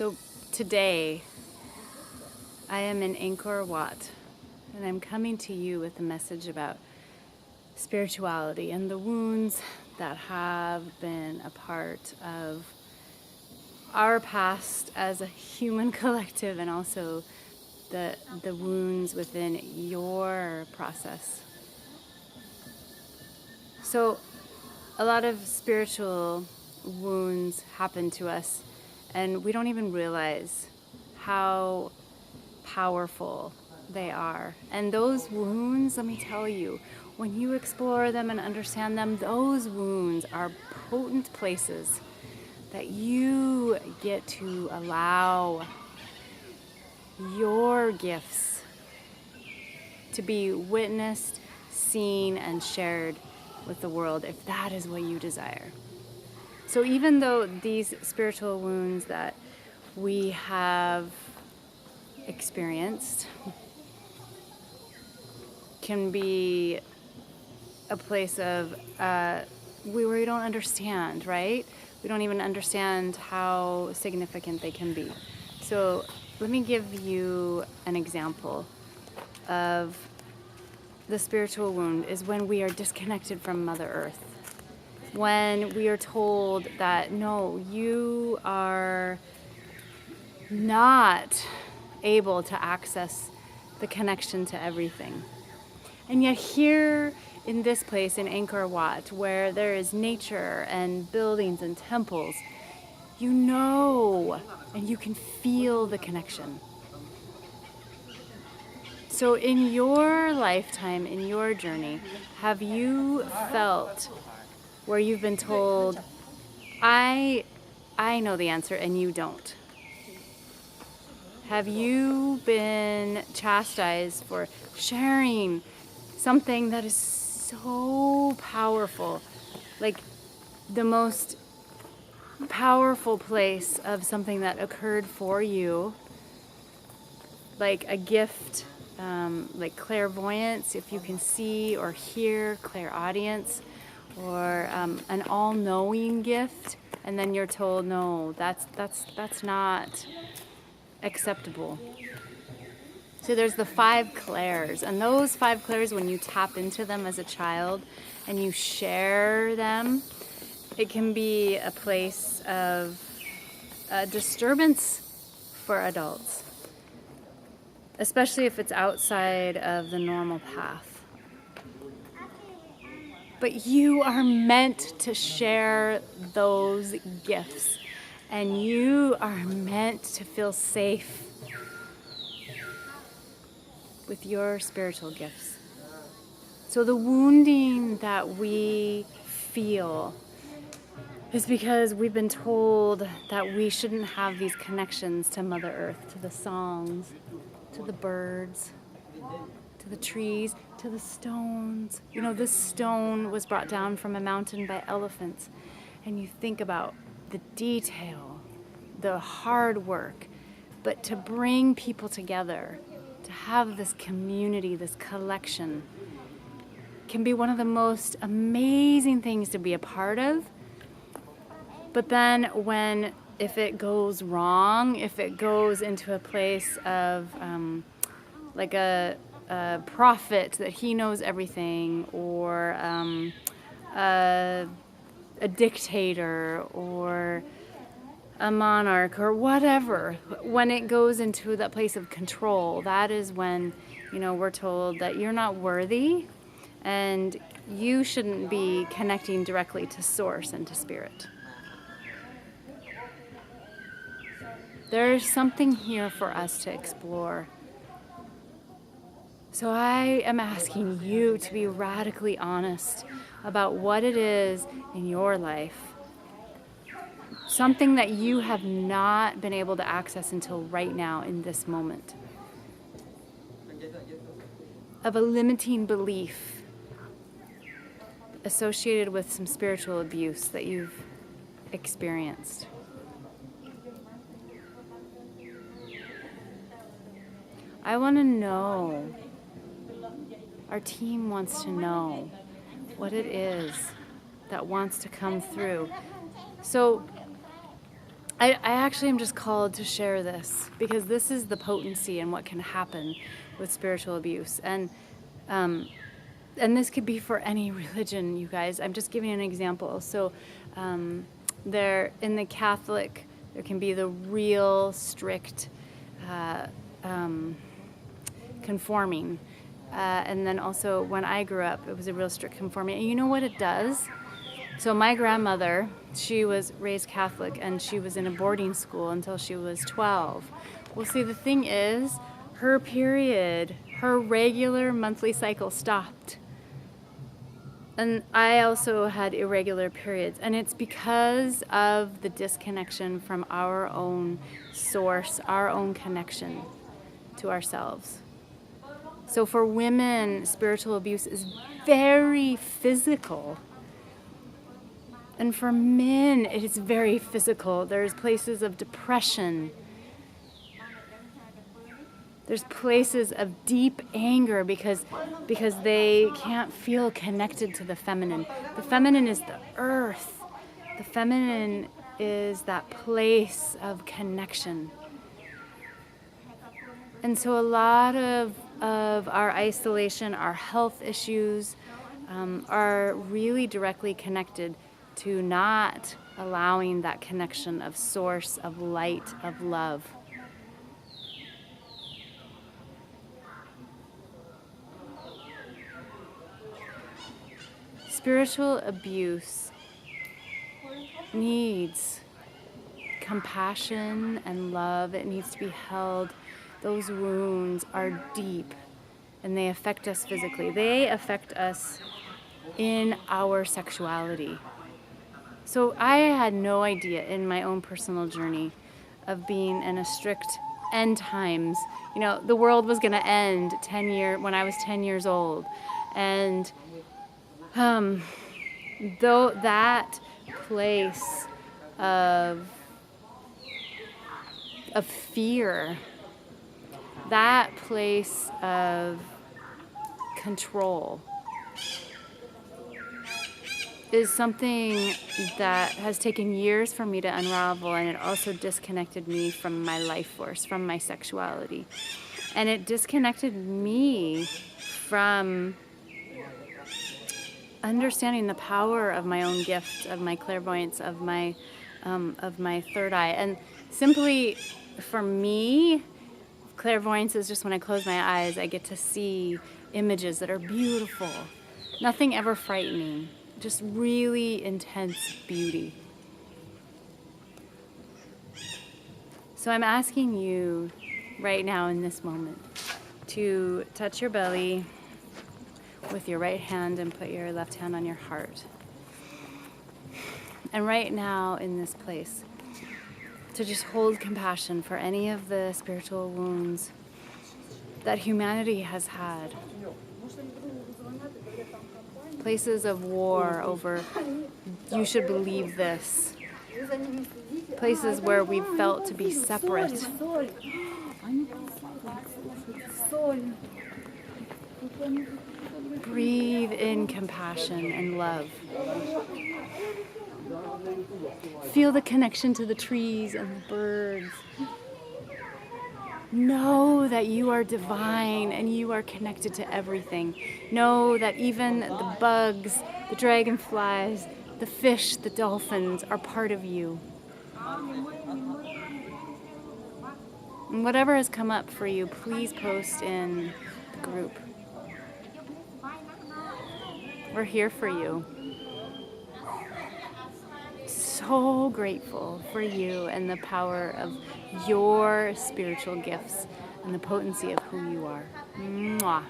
So today, I am in Angkor Wat, and I'm coming to you with a message about spirituality and the wounds that have been a part of our past as a human collective, and also the wounds within your process. So a lot of spiritual wounds happen to us, and we don't even realize how powerful they are. And those wounds, let me tell you, when you explore them and understand them, those wounds are potent places that you get to allow your gifts to be witnessed, seen, and shared with the world, if that is what you desire. So even though these spiritual wounds that we have experienced can be a place of where we don't understand, right? We don't even understand how significant they can be. So let me give you an example of the spiritual wound is when we are disconnected from Mother Earth. When we are told that, no, you are not able to access the connection to everything. And yet here in this place in Angkor Wat, where there is nature and buildings and temples, you know and you can feel the connection. So in your lifetime, in your journey, have you felt where you've been told, I know the answer and you don't? Have you been chastised for sharing something that is so powerful, like the most powerful place of something that occurred for you, like a gift, like clairvoyance, if you can see or hear, clairaudience, or an all-knowing gift, and then you're told, no, that's not acceptable. So there's the 5 clairs, and those 5 clairs, when you tap into them as a child and you share them, it can be a place of disturbance for adults, especially if it's outside of the normal path. But you are meant to share those gifts, and you are meant to feel safe with your spiritual gifts. So the wounding that we feel is because we've been told that we shouldn't have these connections to Mother Earth, to the songs, to the birds, to the trees, to the stones. You know, this stone was brought down from a mountain by elephants. And you think about the detail, the hard work, but to bring people together, to have this community, this collection, can be one of the most amazing things to be a part of. But then if it goes wrong, if it goes into a place of like a prophet that he knows everything, or a dictator, or a monarch, or whatever, when it goes into that place of control, that is when, we're told that you're not worthy and you shouldn't be connecting directly to source and to spirit. There's something here for us to explore. So I am asking you to be radically honest about what it is in your life, something that you have not been able to access until right now in this moment, of a limiting belief associated with some spiritual abuse that you've experienced. I want to know, our team wants to know what it is that wants to come through. So I actually am just called to share this because this is the potency and what can happen with spiritual abuse. And this could be for any religion, you guys. I'm just giving an example. So there, in the Catholic, there can be the real strict conforming. And then also when I grew up, it was a real strict conforming. And you know what it does? So my grandmother, she was raised Catholic and she was in a boarding school until she was 12. Well, see, the thing is, her period, her regular monthly cycle stopped. And I also had irregular periods. And it's because of the disconnection from our own source, our own connection to ourselves. So for women, spiritual abuse is very physical. And for men, it is very physical. There's places of depression. There's places of deep anger because they can't feel connected to the feminine. The feminine is the earth. The feminine is that place of connection. And so a lot of our isolation, our health issues are really directly connected to not allowing that connection of source, of light, of love. Spiritual abuse needs compassion and love. It needs to be held. Those wounds are deep and they affect us physically. They affect us in our sexuality. So I had no idea in my own personal journey of being in a strict end times. You know, the world was going to end when I was 10 years old. And though that place of fear, that place of control is something that has taken years for me to unravel, and it also disconnected me from my life force, from my sexuality. And it disconnected me from understanding the power of my own gift, of my clairvoyance, of my third eye. And simply for me, clairvoyance is just when I close my eyes, I get to see images that are beautiful. Nothing ever frightening. Just really intense beauty. So I'm asking you right now in this moment to touch your belly with your right hand and put your left hand on your heart. And right now in this place, to just hold compassion for any of the spiritual wounds that humanity has had. Places of war over, you should believe this. Places where we've felt to be separate. Breathe in compassion and love. Feel the connection to the trees and the birds. Know that you are divine and you are connected to everything. Know that even the bugs, the dragonflies, the fish, the dolphins are part of you. And whatever has come up for you, please post in the group. We're here for you. So grateful for you and the power of your spiritual gifts and the potency of who you are. Mwah.